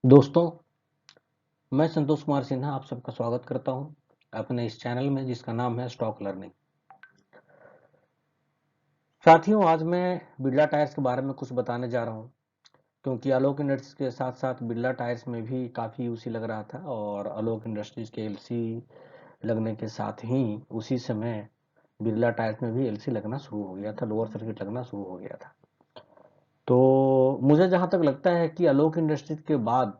दोस्तों, मैं संतोष कुमार सिन्हा आप सबका स्वागत करता हूं अपने इस चैनल में जिसका नाम है स्टॉक लर्निंग। साथियों, आज मैं बिरला टायर्स के बारे में कुछ बताने जा रहा हूं क्योंकि आलोक इंडस्ट्रीज के साथ साथ बिरला टायर्स में भी काफ़ी यूसी लग रहा था और आलोक इंडस्ट्रीज के एलसी लगने के साथ ही उसी समय बिरला टायर्स में भी एलसी लगना शुरू हो गया था, लोअर सर्किट लगना शुरू हो गया था। तो मुझे जहां तक लगता है कि आलोक इंडस्ट्रीज के बाद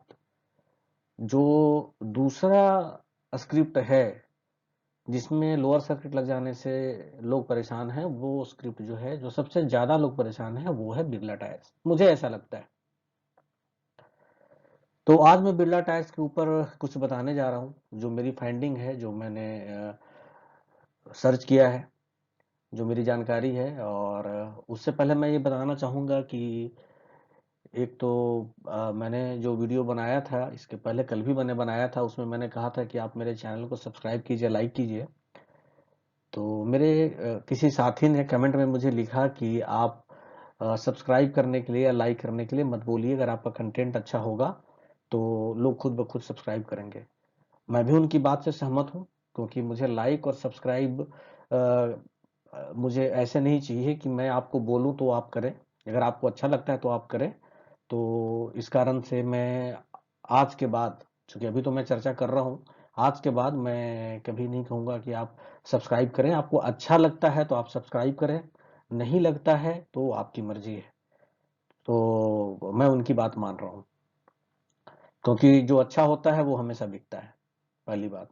जो दूसरा स्क्रिप्ट है जिसमें लोअर सर्किट लग जाने से लोग परेशान हैं, वो स्क्रिप्ट जो है जो सबसे ज्यादा लोग परेशान हैं वो है बिरला टायर्स, मुझे ऐसा लगता है। तो आज मैं बिरला टायर्स के ऊपर कुछ बताने जा रहा हूँ, जो मेरी फाइंडिंग है, जो मैंने सर्च किया है, जो मेरी जानकारी है। और उससे पहले मैं ये बताना चाहूँगा कि एक तो मैंने जो वीडियो बनाया था इसके पहले, कल भी मैंने बनाया था, उसमें मैंने कहा था कि आप मेरे चैनल को सब्सक्राइब कीजिए, लाइक कीजिए। तो मेरे किसी साथी ने कमेंट में मुझे लिखा कि आप सब्सक्राइब करने के लिए या लाइक करने के लिए मत बोलिए, अगर आपका कंटेंट अच्छा होगा तो लोग खुद ब खुद सब्सक्राइब करेंगे। मैं भी उनकी बात से सहमत हूँ क्योंकि मुझे लाइक और सब्सक्राइब मुझे ऐसे नहीं चाहिए कि मैं आपको बोलूँ तो आप करें। अगर आपको अच्छा लगता है तो आप करें। तो इस कारण से मैं आज के बाद, चूंकि अभी तो मैं चर्चा कर रहा हूँ, आज के बाद मैं कभी नहीं कहूँगा कि आप सब्सक्राइब करें। आपको अच्छा लगता है तो आप सब्सक्राइब करें, नहीं लगता है तो आपकी मर्जी है। तो मैं उनकी बात मान रहा हूँ क्योंकि जो अच्छा होता है वो हमेशा बिकता है, पहली बात।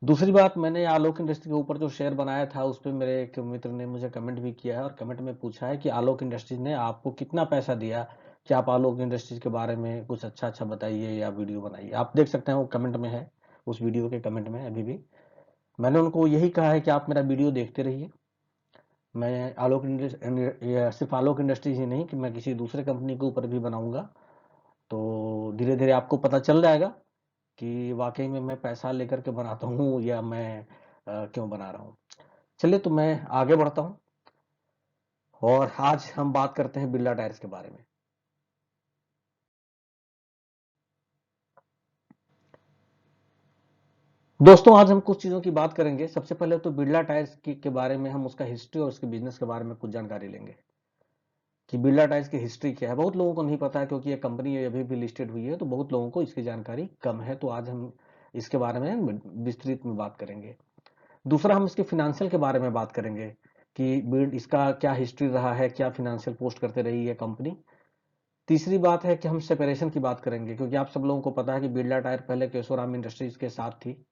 दूसरी बात, मैंने आलोक इंडस्ट्री के ऊपर जो शेयर बनाया था उस पर मेरे एक मित्र ने मुझे कमेंट भी किया है और कमेंट में पूछा है कि आलोक इंडस्ट्रीज ने आपको कितना पैसा दिया, कि आप आलोक इंडस्ट्रीज के बारे में कुछ अच्छा अच्छा बताइए या वीडियो बनाइए। आप देख सकते हैं वो कमेंट में है, उस वीडियो के कमेंट में अभी भी मैंने उनको यही कहा है कि आप मेरा वीडियो देखते रहिए। मैं आलोक इंडस्ट्री, सिर्फ आलोक इंडस्ट्रीज ही नहीं कि मैं किसी दूसरे कंपनी के ऊपर भी बनाऊंगा। तो धीरे धीरे आपको पता चल जाएगा कि वाकई में मैं पैसा लेकर के बनाता हूँ या मैं क्यों बना रहा हूँ। चलिए, तो मैं आगे बढ़ता हूँ और आज हम बात करते हैं बिरला टायर्स के बारे में। दोस्तों, आज हम कुछ चीज़ों की बात करेंगे। सबसे पहले तो बिरला टायर्स के बारे में हम उसका हिस्ट्री और उसके बिजनेस के बारे में कुछ जानकारी लेंगे कि बिरला टायर्स की हिस्ट्री क्या है। बहुत लोगों को नहीं पता है क्योंकि ये कंपनी अभी भी लिस्टेड हुई है, तो बहुत लोगों को इसकी जानकारी कम है। तो आज हम इसके बारे में विस्तृत में बात करेंगे। दूसरा, हम इसके फिनेंशियल के बारे में बात करेंगे कि बिल्ड इसका क्या हिस्ट्री रहा है, क्या फिनेंशियल पोस्ट करते रही है कंपनी। तीसरी बात है कि हम सेपरेशन की बात करेंगे क्योंकि आप सब लोगों को पता है कि बिरला टायर पहले केशोराम इंडस्ट्रीज के साथ थी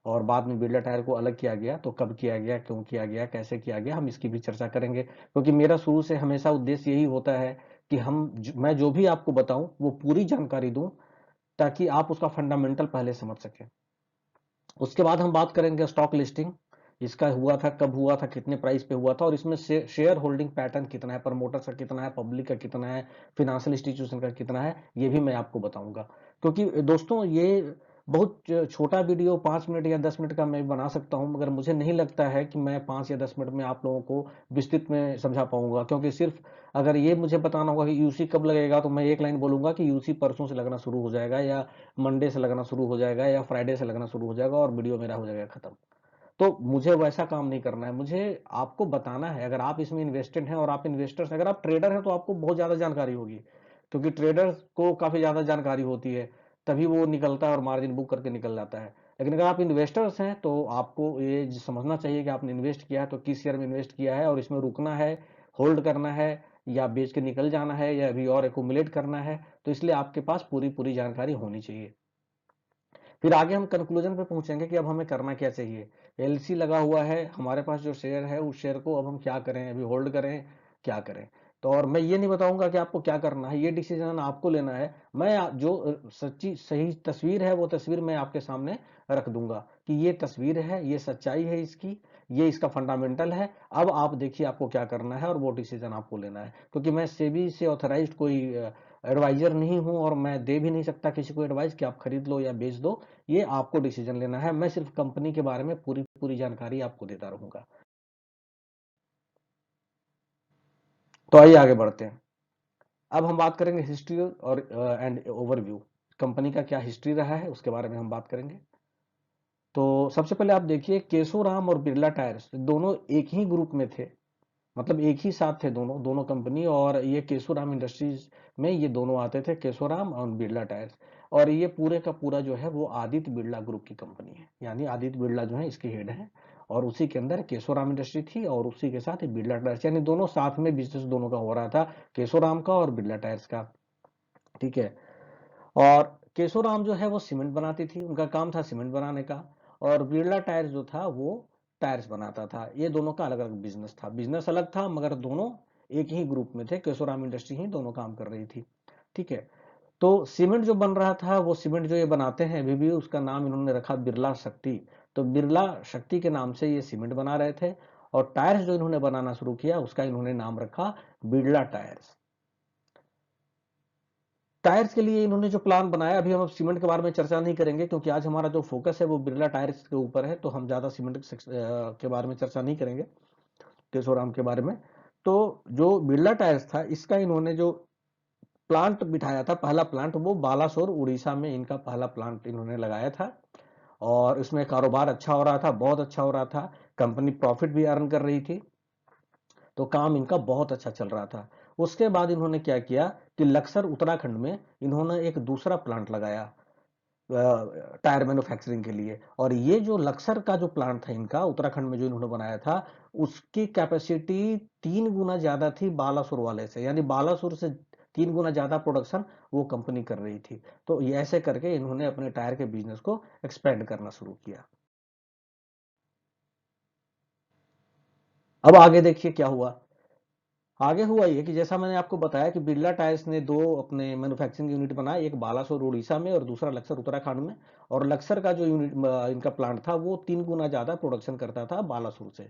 और बाद में बिरला टायर को अलग किया गया। तो कब किया गया, क्यों किया गया, कैसे किया गया, हम इसकी भी चर्चा करेंगे क्योंकि मेरा शुरू से हमेशा उद्देश्य यही होता है कि मैं जो भी आपको बताऊं वो पूरी जानकारी दूं ताकि आप उसका फंडामेंटल पहले समझ सकें। उसके बाद हम बात करेंगे स्टॉक लिस्टिंग, इसका हुआ था, कब हुआ था, कितने प्राइस पे हुआ था और इसमें शेयर होल्डिंग पैटर्न कितना है, प्रमोटर्स का कितना है, पब्लिक का कितना है, फिनेंशियल इंस्टीट्यूशन का कितना है, ये भी मैं आपको बताऊंगा। क्योंकि दोस्तों, ये बहुत छोटा वीडियो 5 मिनट या 10 मिनट का मैं बना सकता हूं, मगर मुझे नहीं लगता है कि मैं 5 या 10 मिनट में आप लोगों को विस्तृत में समझा पाऊंगा। क्योंकि सिर्फ अगर ये मुझे बताना होगा कि यूसी कब लगेगा तो मैं एक लाइन बोलूंगा कि यूसी परसों से लगना शुरू हो जाएगा या मंडे से लगना शुरू हो जाएगा या फ्राइडे से लगना शुरू हो जाएगा और वीडियो मेरा हो जाएगा खत्म। तो मुझे वैसा काम नहीं करना है, मुझे आपको बताना है। अगर आप इसमें इन्वेस्टेड हैं और आप इन्वेस्टर्स, अगर आप ट्रेडर हैं तो आपको बहुत ज्यादा जानकारी होगी क्योंकि ट्रेडर्स को काफी ज्यादा जानकारी होती है, तभी वो निकलता है और मार्जिन बुक करके निकल जाता है। लेकिन अगर आप इन्वेस्टर्स हैं तो आपको ये समझना चाहिए कि आपने इन्वेस्ट किया है तो किस शेयर में इन्वेस्ट किया है और इसमें रुकना है, होल्ड करना है या बेच के निकल जाना है या अभी और एक्यूमुलेट करना है। तो इसलिए आपके पास पूरी पूरी जानकारी होनी चाहिए। फिर आगे हम कंक्लूजन पे पहुंचेंगे कि अब हमें करना क्या चाहिए। एलसी लगा हुआ है, हमारे पास जो शेयर है उस शेयर को अब हम क्या करें, अभी होल्ड करें, क्या करें। तो और मैं ये नहीं बताऊंगा कि आपको क्या करना है, ये डिसीजन आपको लेना है। मैं जो सच्ची सही तस्वीर है वो तस्वीर मैं आपके सामने रख दूंगा कि ये तस्वीर है, ये सच्चाई है इसकी, ये इसका फंडामेंटल है। अब आप देखिए आपको क्या करना है और वो डिसीजन आपको लेना है क्योंकि मैं सेबी से ऑथराइज्ड कोई एडवाइजर नहीं हूं और मैं दे भी नहीं सकता किसी को एडवाइस कि आप खरीद लो या बेच दो। ये आपको डिसीजन लेना है। मैं सिर्फ कंपनी के बारे में पूरी पूरी जानकारी आपको देता रहूंगा। तो आइए आगे बढ़ते हैं। अब हम बात करेंगे हिस्ट्री और एंड ओवरव्यू। कंपनी का क्या हिस्ट्री रहा है उसके बारे में हम बात करेंगे। तो सबसे पहले आप देखिए, केशोराम और बिरला टायर्स दोनों एक ही ग्रुप में थे, मतलब एक ही साथ थे दोनों दोनों कंपनी। और ये केशोराम इंडस्ट्रीज में ये दोनों आते थे, केशोराम और बिरला टायर्स। और ये पूरे का पूरा जो है वो आदित्य बिरला ग्रुप की कंपनी है, यानी आदित्य बिरला जो है इसके हेड है। और उसी के अंदर केशोराम इंडस्ट्री थी और उसी के साथ बिरला टायर्स, यानी दोनों साथ में बिजनेस दोनों का हो रहा था, केशोराम का और बिरला टायर्स का। ठीक है। और केशोराम जो है वो सीमेंट बनाती थी, उनका काम था सीमेंट बनाने का। और बिरला टायर्स जो था वो टायर्स बनाता था। ये दोनों का अलग अलग बिजनेस था, बिजनेस अलग था मगर दोनों एक ही ग्रुप में थे, केशोराम इंडस्ट्री ही दोनों काम कर रही थी। ठीक है। तो सीमेंट जो बन रहा था, वो सीमेंट जो ये बनाते हैं अभी भी, उसका नाम इन्होंने रखा बिरला शक्ति। तो बिरला शक्ति के नाम से ये सीमेंट बना रहे थे। और टायर्स जो इन्होंने बनाना शुरू किया उसका इन्होंने नाम रखा बिरला टायर्स। टायर्स के लिए इन्होंने जो प्लान बनाया, अभी हम सीमेंट के बारे में चर्चा नहीं करेंगे क्योंकि आज हमारा जो फोकस है वो बिरला टायर्स के ऊपर है, तो हम ज्यादा सीमेंट के बारे में चर्चा नहीं करेंगे, केशोराम के बारे में। तो जो बिरला टायर्स था, इसका इन्होंने जो प्लांट बिठाया था, पहला प्लांट, वो बालासोर उड़ीसा में इनका पहला प्लांट इन्होंने लगाया था। और इसमें कारोबार अच्छा हो रहा था, बहुत अच्छा हो रहा था, कंपनी प्रॉफिट भी अर्न कर रही थी, तो काम इनका बहुत अच्छा चल रहा था। उसके बाद इन्होंने क्या किया कि लक्सर उत्तराखंड में इन्होंने एक दूसरा प्लांट लगाया टायर मैन्युफैक्चरिंग के लिए। और ये जो लक्सर का जो प्लांट था इनका उत्तराखंड में जो इन्होंने बनाया था, उसकी कैपेसिटी 3 गुना ज्यादा थी बालासुर वाले से, यानी बालासुर से 3 गुना ज्यादा प्रोडक्शन वो कंपनी कर रही थी। तो ये ऐसे करके इन्होंने अपने टायर के बिजनेस को एक्सपेंड करना शुरू किया। अब आगे देखिए क्या हुआ। आगे हुआ ये कि जैसा मैंने आपको बताया कि बिरला टायर्स ने दो अपने मैन्युफैक्चरिंग यूनिट बनाए, एक बालासोर उड़ीसा में और दूसरा लक्सर उत्तराखंड में। और लक्सर का जो यूनिट इनका प्लांट था वो 3 गुना ज्यादा प्रोडक्शन करता था बालासोर से।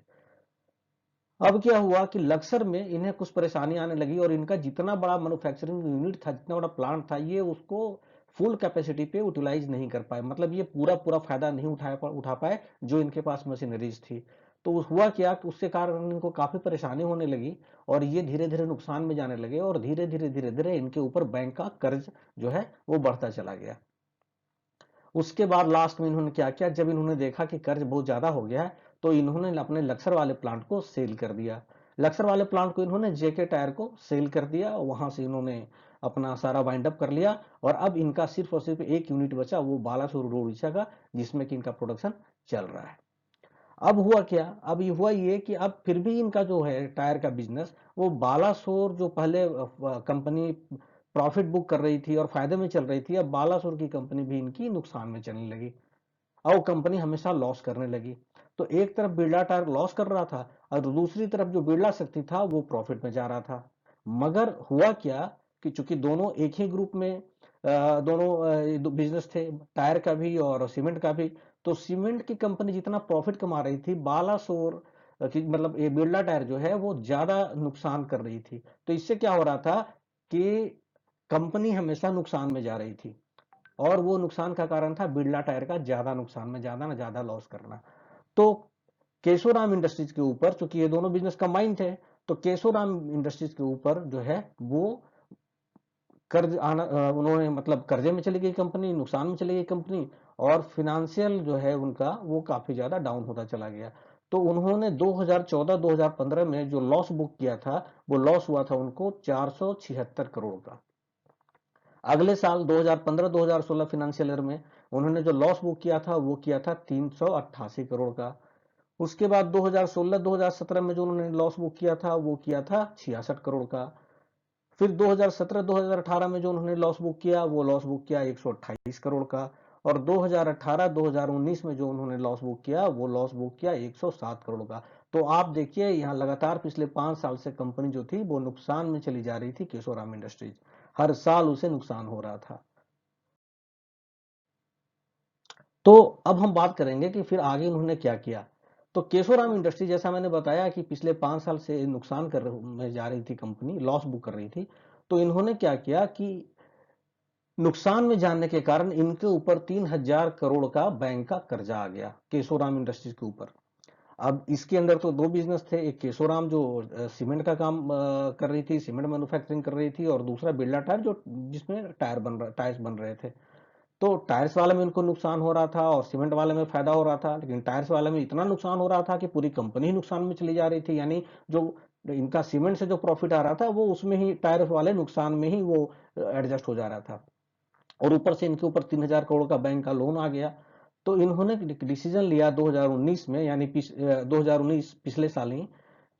अब क्या हुआ कि लक्सर में इन्हें कुछ परेशानी आने लगी और इनका जितना बड़ा मैन्युफैक्चरिंग यूनिट था, जितना बड़ा प्लांट था, ये उसको फुल कैपेसिटी पे यूटिलाइज नहीं कर पाए, मतलब ये पूरा पूरा फायदा नहीं उठा पाए जो इनके पास मशीनरीज थी। तो हुआ क्या कि उसके कारण इनको काफी परेशानी होने लगी और ये धीरे धीरे नुकसान में जाने लगे और धीरे धीरे इनके ऊपर बैंक का कर्ज जो है वो बढ़ता चला गया। उसके बाद लास्ट में इन्होंने क्या किया, जब इन्होंने देखा कि कर्ज बहुत ज्यादा हो गया है, तो इन्होंने अपने लक्सर वाले प्लांट को सेल कर दिया। लक्सर वाले प्लांट को इन्होंने जेके टायर को सेल कर दिया, वहां से इन्होंने अपना सारा वाइंड अप कर लिया। और अब इनका सिर्फ और सिर्फ एक यूनिट बचा, वो बालासोर उड़ीसा का, जिसमें कि इनका प्रोडक्शन चल रहा है। अब हुआ क्या, अब ये हुआ ये कि अब फिर भी इनका जो है टायर का बिजनेस, वो बालासोर जो पहले कंपनी प्रॉफिट बुक कर रही थी और फायदे में चल रही थी, अब बालासोर की कंपनी भी इनकी नुकसान में चलने लगी और वो कंपनी हमेशा लॉस करने लगी। तो एक तरफ बिरला टायर लॉस कर रहा था और दूसरी तरफ जो बिरला शक्ति था वो प्रॉफिट में जा रहा था। मगर हुआ क्या कि चूंकि दोनों एक ही ग्रुप में दोनों बिजनेस थे, टायर का भी और सीमेंट का भी। तो सीमेंट की कंपनी जितना प्रॉफिट कमा रही थी, बालासोर की मतलब ये बिरला टायर जो है वो ज्यादा नुकसान कर रही थी। तो इससे क्या हो रहा था कि कंपनी हमेशा नुकसान में जा रही थी और वो नुकसान का कारण था बिरला टायर का ज्यादा नुकसान में, ज्यादा ना ज्यादा लॉस करना। तो केशोराम इंडस्ट्रीज के ऊपर, चूंकि ये दोनों बिजनेस कंबाइन थे, तो केशोराम इंडस्ट्रीज के ऊपर जो है वो कर्ज आना, उन्होंने मतलब कर्जे में चली गई कंपनी, नुकसान में चली गई कंपनी। और फिनेंशियल जो है उनका वो काफी ज्यादा डाउन होता चला गया। तो उन्होंने 2014-2015 में जो लॉस बुक किया था, वो लॉस हुआ था उनको 476 करोड़ का। अगले साल 2015-2016 फाइनेंशियल ईयर में उन्होंने जो लॉस बुक किया था वो किया था 388 करोड़ का। उसके बाद 2016-2017 में जो उन्होंने लॉस बुक किया था वो किया था 66 करोड़ का। फिर 2017-2018 में जो उन्होंने लॉस बुक किया वो लॉस बुक किया 128 करोड़ का। और 2018-2019 में जो उन्होंने लॉस बुक किया वो लॉस बुक किया 107 करोड़ का। तो आप देखिए यहाँ लगातार पिछले 5 साल से कंपनी जो थी वो नुकसान में चली जा रही थी, केशोराम इंडस्ट्रीज, हर साल उसे नुकसान हो रहा था। तो अब हम बात करेंगे कि फिर आगे उन्होंने क्या किया। तो केशोराम इंडस्ट्री, जैसा मैंने बताया कि पिछले 5 साल से नुकसान कर में जा रही थी कंपनी, लॉस बुक कर रही थी। तो इन्होंने क्या किया कि नुकसान में जाने के कारण इनके ऊपर 3,000 करोड़ का बैंक का कर्जा आ गया केशोराम इंडस्ट्रीज के ऊपर। अब इसके अंदर तो दो बिजनेस थे, एक केशोराम जो सीमेंट का काम कर रही थी, सीमेंट मैन्युफैक्चरिंग कर रही थी, और दूसरा बिरला टायर जो जिसमें टायर्स बन रहे थे। तो टायर्स वाले में उनको नुकसान हो रहा था और सीमेंट वाले में फायदा हो रहा था, लेकिन टायर्स वाले में इतना नुकसान हो रहा था कि पूरी कंपनी ही नुकसान में चली जा रही थी। यानी जो इनका सीमेंट से जो प्रॉफिट आ रहा था वो उसमें ही टायर्स वाले नुकसान में ही वो एडजस्ट हो जा रहा था। और ऊपर से इनके ऊपर 3,000 करोड़ का बैंक का लोन आ गया। तो इन्होंने डिसीजन लिया 2019 में, यानी 2019 पिछले साल ही,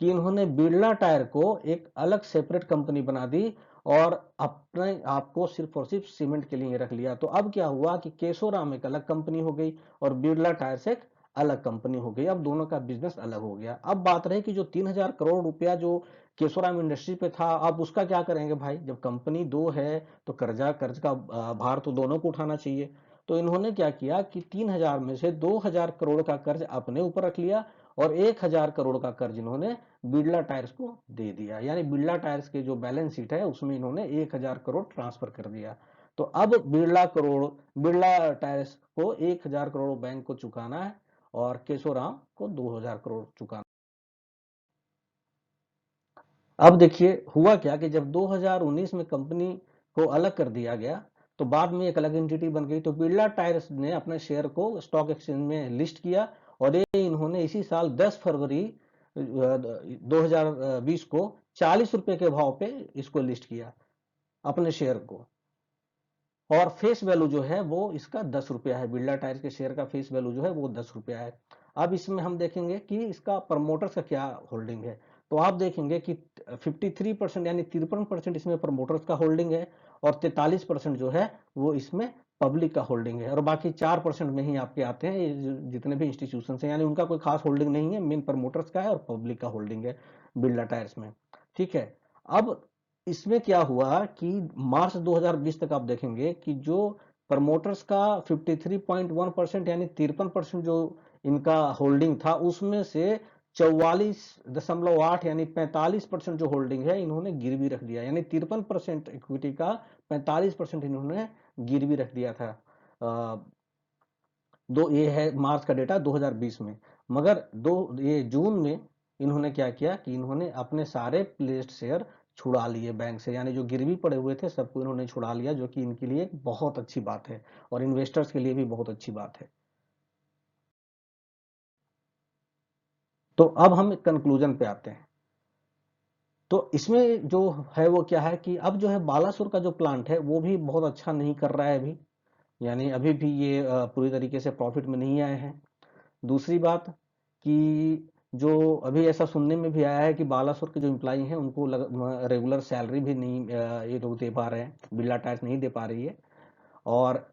कि इन्होंने बिरला टायर को एक अलग सेपरेट कंपनी बना दी और अपने आप को सिर्फ और सिर्फ सीमेंट के लिए रख लिया। तो अब क्या हुआ कि केशोराम एक अलग कंपनी हो गई और बिरला टायर्स एक अलग कंपनी हो गई। अब दोनों का बिजनेस अलग हो गया। अब बात रही कि जो 3,000 करोड़ रुपया जो केशोराम इंडस्ट्री पे था, अब उसका क्या करेंगे भाई? जब कंपनी दो है तो कर्ज का भार तो दोनों को उठाना चाहिए। तो इन्होंने क्या किया कि 3,000 में से 2,000 करोड़ का कर्ज अपने ऊपर रख लिया और 1,000 करोड़ का कर्ज इन्होंने बिरला टायर्स को दे दिया। यानी बिरला टायर्स के जो बैलेंस शीट है उसमें इन्होंने 1,000 करोड़ ट्रांसफर कर दिया। तो अब बिरला टायर्स को 1,000 करोड़ बैंक को चुकाना है और केशोराम को 2,000 करोड़ चुकाना। अब देखिए हुआ क्या कि जब 2019 में कंपनी को अलग कर दिया गया तो बाद में एक अलग एंटिटी बन गई। तो बिरला टायर्स ने अपने शेयर को स्टॉक एक्सचेंज में लिस्ट किया और ये इन्होंने इसी साल 10 फरवरी 2020 को 40 रुपए के भाव पे इसको लिस्ट किया, अपने शेयर को। और फेस वैल्यू जो है वो इसका 10 रुपया है। बिरला टायर्स के शेयर का फेस वैल्यू जो है वो 10 रुपया है। अब इसमें हम देखेंगे कि इसका प्रमोटर्स का क्या होल्डिंग है। तो आप देखेंगे कि 53% यानी 53% इसमें प्रमोटर्स का होल्डिंग है और 43% जो है वो इसमें पब्लिक का होल्डिंग है। और बाकी 4% में ही आपके आते हैं ये जितने भी इंस्टीट्यूशन है, यानी उनका कोई खास होल्डिंग नहीं है। मेन प्रमोटर्स का है और पब्लिक का होल्डिंग है बिरला टायर्स में। ठीक है। अब इसमें क्या हुआ कि मार्च 2020 तक आप देखेंगे कि जो प्रमोटर्स का 53.1% यानी 53% जो इनका होल्डिंग था उसमें से 44.8 यानी 45% जो होल्डिंग है इन्होंने गिरवी रख दिया। यानी 53% इक्विटी का 45% इन्होंने गिरवी रख दिया था। दो ये है मार्च का डेटा 2020 में। मगर ये जून में इन्होंने क्या किया कि इन्होंने अपने सारे प्लेस्ड शेयर छुड़ा लिए बैंक से, यानी जो गिरवी पड़े हुए थे सबको इन्होंने छुड़ा लिया, जो कि इनके लिए बहुत अच्छी बात है और इन्वेस्टर्स के लिए भी बहुत अच्छी बात है। तो अब हम कंक्लूजन पे आते हैं। तो इसमें जो है वो क्या है कि अब जो है बालासुर का जो प्लांट है वो भी बहुत अच्छा नहीं कर रहा है अभी। यानी अभी भी ये पूरी तरीके से प्रॉफिट में नहीं आए हैं। दूसरी बात कि जो अभी ऐसा सुनने में भी आया है कि बालासुर के जो एम्प्लॉई हैं उनको रेगुलर सैलरी भी नहीं ये लोग दे पा रहे हैं, बिरला टायर्स नहीं दे पा रही है। और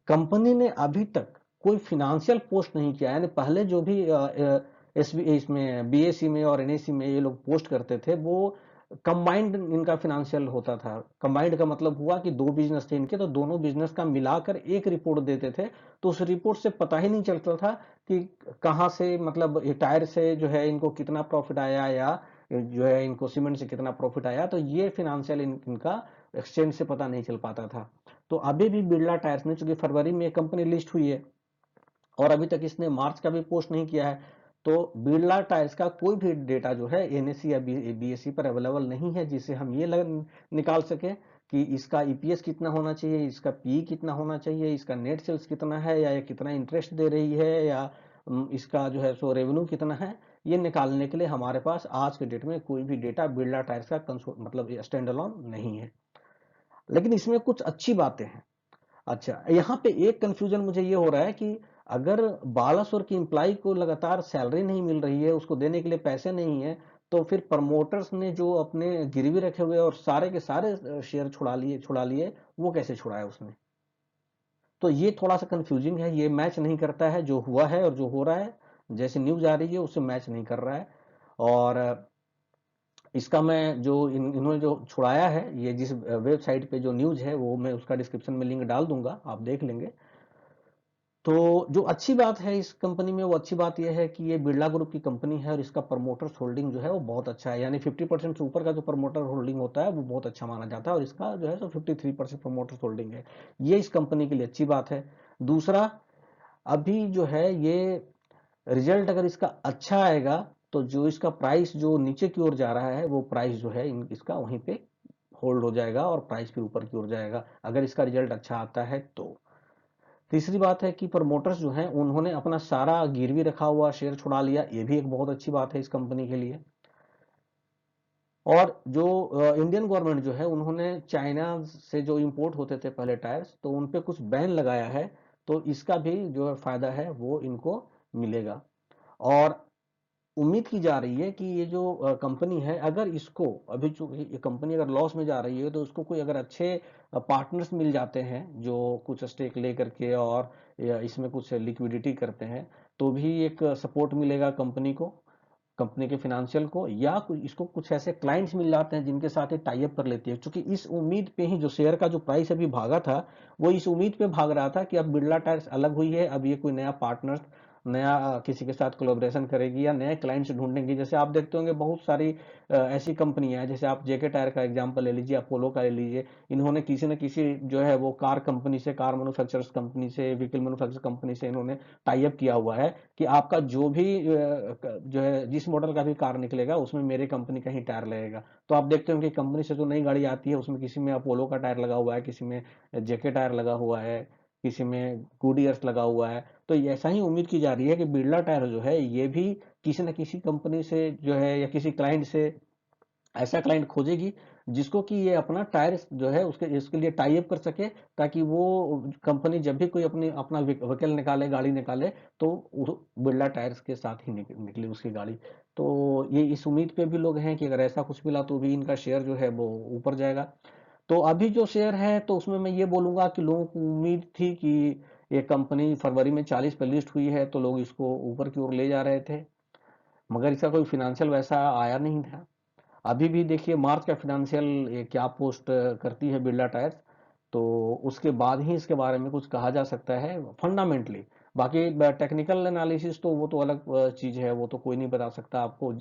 कंपनी ने अभी तक कोई फिनेंशियल पोस्ट नहीं किया। यानी पहले जो भी इसमें बीएसी में और एनएसी में ये लोग पोस्ट करते थे वो कंबाइंड इनका फिनेंशियल होता था। कंबाइंड का मतलब हुआ कि दो बिजनेस थे इनके, तो दोनों बिजनेस का मिलाकर एक रिपोर्ट देते थे। तो उस रिपोर्ट से पता ही नहीं चलता था कि कहाँ से, मतलब टायर से जो है इनको कितना प्रॉफिट आया या जो है इनको सीमेंट से कितना प्रॉफिट आया। तो ये फिनेंशियल इनका एक्सचेंज से पता नहीं चल पाता था। तो अभी भी बिरला टायर्स ने, चूंकि फरवरी में कंपनी लिस्ट हुई है और अभी तक इसने मार्च का भी पोस्ट नहीं किया है, तो बिरला टायर्स का कोई भी डेटा जो है एनएससी या बीएससी पर अवेलेबल नहीं है जिससे हम ये निकाल सके कि इसका ईपीएस कितना होना चाहिए, इसका पी कितना होना चाहिए, इसका नेट सेल्स कितना है, या ये कितना इंटरेस्ट दे रही है, या इसका जो है सो रेवेन्यू कितना है। ये निकालने के लिए हमारे पास आज के डेट में कोई भी डेटा बिरला टायर्स का मतलब स्टैंड अलोन नहीं है। लेकिन इसमें कुछ अच्छी बातें हैं। अच्छा, यहाँ पे एक कंफ्यूजन मुझे ये हो रहा है कि अगर बालासुर की एम्प्लाई को लगातार सैलरी नहीं मिल रही है, उसको देने के लिए पैसे नहीं है, तो फिर प्रमोटर्स ने जो अपने गिरवी रखे हुए और सारे के सारे शेयर छुड़ा लिए, वो कैसे छुड़ाया उसने? तो ये थोड़ा सा कंफ्यूजिंग है, ये मैच नहीं करता है जो हुआ है और जो हो रहा है। जैसे न्यूज आ रही है उससे मैच नहीं कर रहा है। और इसका मैं जो इन्होंने जो छुड़ाया है, ये जिस वेबसाइट पे जो न्यूज है वो मैं उसका डिस्क्रिप्शन में लिंक डाल दूंगा, आप देख लेंगे। तो जो अच्छी बात है इस कंपनी में, वो अच्छी बात यह है कि ये बिरला ग्रुप की कंपनी है और इसका प्रमोटर्स होल्डिंग जो है वो बहुत अच्छा है। यानी 50% से ऊपर का जो प्रमोटर होल्डिंग होता है वो बहुत अच्छा माना जाता है और इसका जो है सो 53% प्रमोटर्स होल्डिंग है। ये इस कंपनी के लिए अच्छी बात है। दूसरा, अभी जो है ये रिजल्ट अगर इसका अच्छा आएगा तो जो इसका प्राइस जो नीचे की ओर जा रहा है वो प्राइस जो है इसका वहीं पे होल्ड हो जाएगा और प्राइस फिर ऊपर की ओर जाएगा, अगर इसका रिजल्ट अच्छा आता है तो। तीसरी बात है कि प्रमोटर्स जो हैं उन्होंने अपना सारा गिरवी रखा हुआ शेयर छुड़ा लिया, ये भी एक बहुत अच्छी बात है इस कंपनी के लिए। और जो इंडियन गवर्नमेंट जो है उन्होंने चाइना से जो इंपोर्ट होते थे पहले टायर्स, तो उन पे कुछ बैन लगाया है, तो इसका भी जो है फायदा है वो इनको मिलेगा। और उम्मीद की जा रही है कि ये जो कंपनी है, अगर इसको अभी जो ये कंपनी अगर लॉस में जा रही है तो उसको कोई अगर अच्छे पार्टनर्स मिल जाते हैं जो कुछ स्टेक ले करके और इसमें कुछ लिक्विडिटी करते हैं, तो भी एक सपोर्ट मिलेगा कंपनी को, कंपनी के फाइनेंशियल को, या इसको कुछ ऐसे क्लाइंट्स मिल जाते हैं जिनके साथ ये टाई अप कर लेती है। क्योंकि इस उम्मीद पे ही जो शेयर का जो प्राइस अभी भागा था, वो इस उम्मीद पे भाग रहा था कि अब बिरला टायर्स अलग हुई है, अब ये कोई नया पार्टनर, नया किसी के साथ कोलैबोरेशन करेगी या नए क्लाइंट्स ढूंढेंगी। जैसे आप देखते होंगे बहुत सारी ऐसी कंपनियां हैं, जैसे आप जेके टायर का एग्जांपल ले लीजिए, अपोलो का ले लीजिए, इन्होंने किसी न किसी जो है वो कार कंपनी से, कार मैन्युफैक्चरर्स कंपनी से, व्हीकल मैन्युफैक्चर कंपनी से इन्होंने टाई अप किया हुआ है कि आपका जो भी जो है जिस मॉडल का भी कार निकलेगा उसमें मेरे कंपनी का ही टायर लगेगा। तो आप देखते हो कि कंपनी से जो नई गाड़ी आती है उसमें किसी में अपोलो का टायर लगा हुआ है, किसी में जेके टायर लगा हुआ है, किसी में गुडियर्स लगा हुआ है। तो ऐसा ही उम्मीद की जा रही है कि बिरला टायर जो है ये भी किसी न किसी कंपनी से जो है या किसी क्लाइंट से ऐसा क्लाइंट खोजेगी जिसको कि ये अपना टायर जो है उसके इसके लिए टाई अप कर सके, ताकि वो कंपनी जब भी कोई अपनी अपना व्हीकल निकाले, गाड़ी निकाले, तो बिरला टायर्स के साथ ही निकले उसकी गाड़ी। तो ये इस उम्मीद पे भी लोग हैं कि अगर ऐसा कुछ मिला तो भी इनका शेयर जो है वो ऊपर जाएगा। तो अभी जो शेयर है तो उसमें मैं ये बोलूंगा कि लोगों को उम्मीद थी कि ये कंपनी फरवरी में 40 पे लिस्ट हुई है तो लोग इसको ऊपर की ओर ले जा रहे थे, मगर इसका कोई फिनेंशियल वैसा आया नहीं था। अभी भी देखिए मार्च का फिनेंशियल क्या पोस्ट करती है बिरला टायर्स, तो उसके बाद ही इसके बारे में कुछ कहा जा सकता है फंडामेंटली। बाकी टेक्निकल एनालिसिस तो वो तो अलग चीज है, वो तो कोई नहीं बता सकता आपको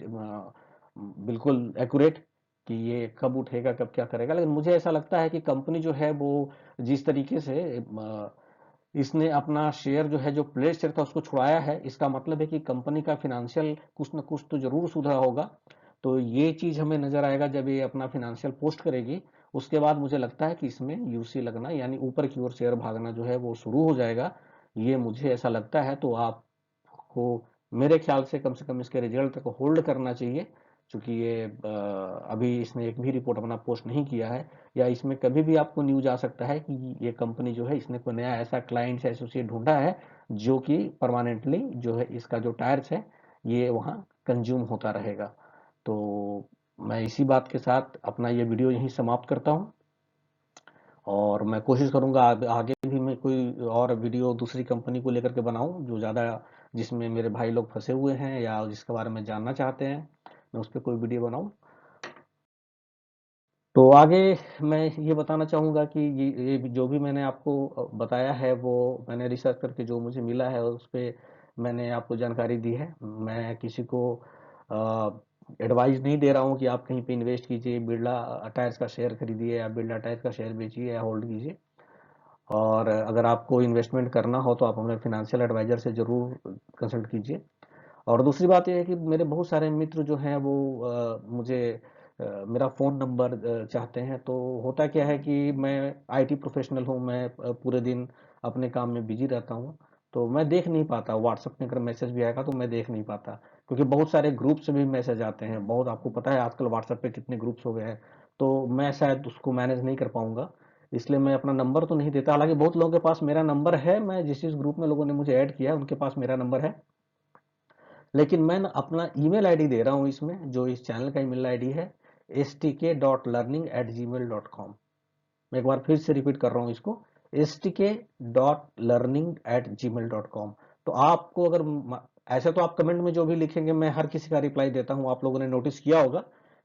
बिल्कुल एक्यूरेट कि ये कब उठेगा कब क्या करेगा। लेकिन मुझे ऐसा लगता है कि कंपनी जो है वो जिस तरीके से इसने अपना शेयर जो है जो प्लेस शेयर था उसको छुड़ाया है, इसका मतलब है कि कंपनी का फिनेंशियल कुछ न कुछ तो जरूर सुधरा होगा। तो ये चीज हमें नजर आएगा जब ये अपना फिनेंशियल पोस्ट करेगी, उसके बाद मुझे लगता है कि इसमें यूसी लगना यानी ऊपर की ओर शेयर भागना जो है वो शुरू हो जाएगा, ये मुझे ऐसा लगता है। तो आपको मेरे ख्याल से कम इसके रिजल्ट तक होल्ड करना चाहिए, क्योंकि ये अभी इसने एक भी रिपोर्ट अपना पोस्ट नहीं किया है, या इसमें कभी भी आपको न्यूज आ सकता है कि ये कंपनी जो है इसने कोई नया ऐसा क्लाइंट एसोसिएट ढूंढा है जो कि परमानेंटली जो है इसका जो टायर्स है ये वहां कंज्यूम होता रहेगा। तो मैं इसी बात के साथ अपना ये वीडियो यहीं समाप्त करता हूँ, और मैं कोशिश करूंगा आगे भी मैं कोई और वीडियो दूसरी कंपनी को लेकर के बनाऊं जो ज़्यादा, जिसमें मेरे भाई लोग फंसे हुए हैं या जिसके बारे में जानना चाहते हैं, मैं उस पर कोई वीडियो बनाऊं। तो आगे मैं ये बताना चाहूँगा कि ये जो भी मैंने आपको बताया है वो मैंने रिसर्च करके जो मुझे मिला है उस पे मैंने आपको जानकारी दी है। मैं किसी को एडवाइस नहीं दे रहा हूँ कि आप कहीं पे इन्वेस्ट कीजिए, बिरला टायर्स का शेयर खरीदिए या बिरला टायर्स का शेयर बेचिए या होल्ड कीजिए। और अगर आपको इन्वेस्टमेंट करना हो तो आप अपने फाइनेंशियल एडवाइजर से ज़रूर कंसल्ट कीजिए। और दूसरी बात यह है कि मेरे बहुत सारे मित्र जो हैं वो मुझे मेरा फ़ोन नंबर चाहते हैं। तो होता क्या है कि मैं आईटी प्रोफेशनल हूँ, मैं पूरे दिन अपने काम में बिजी रहता हूँ, तो मैं देख नहीं पाता व्हाट्सएप में अगर मैसेज भी आएगा तो मैं देख नहीं पाता, क्योंकि बहुत सारे ग्रुप से भी मैसेज आते हैं, बहुत आपको पता है आजकल व्हाट्सएप पे कितने ग्रुप्स हो गए हैं, तो मैं शायद उसको मैनेज नहीं कर पाऊंगा, इसलिए मैं अपना नंबर तो नहीं देता। हालांकि बहुत लोगों के पास मेरा नंबर है, मैं जिस जिस ग्रुप में लोगों ने मुझे ऐड किया है उनके पास मेरा नंबर है, लेकिन मैं अपना ईमेल आईडी दे रहा हूँ इसमें, जो इस चैनल का ईमेल आईडी है stk.learning@gmail.com। मैं एक बार फिर से रिपीट कर रहा हूँ इसको, stk.learning@gmail.com। तो आपको अगर ऐसे तो आप कमेंट में जो भी लिखेंगे मैं हर किसी का रिप्लाई देता हूँ, आप लोगों ने नोटिस किया होगा,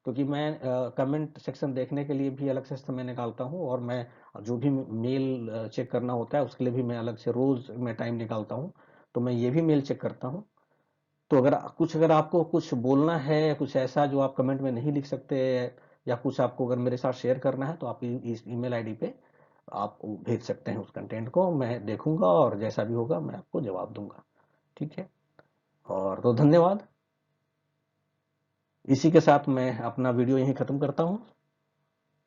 क्योंकि मैं कमेंट सेक्शन देखने के लिए भी अलग से समय निकालता हूँ, और मैं जो भी मेल चेक करना होता है उसके लिए भी मैं अलग से रोज मैं टाइम निकालता हूँ, तो मैं ये भी मेल चेक करता हूँ। तो अगर आपको कुछ बोलना है, कुछ ऐसा जो आप कमेंट में नहीं लिख सकते, या कुछ आपको अगर मेरे साथ शेयर करना है, तो आप इस ईमेल आईडी पे आप भेज सकते हैं उस कंटेंट को, मैं देखूंगा और जैसा भी होगा मैं आपको जवाब दूंगा। ठीक है, और तो धन्यवाद। इसी के साथ मैं अपना वीडियो यहीं खत्म करता हूँ।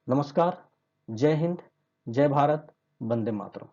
नमस्कार, जय हिंद, जय भारत, वंदे मातरम।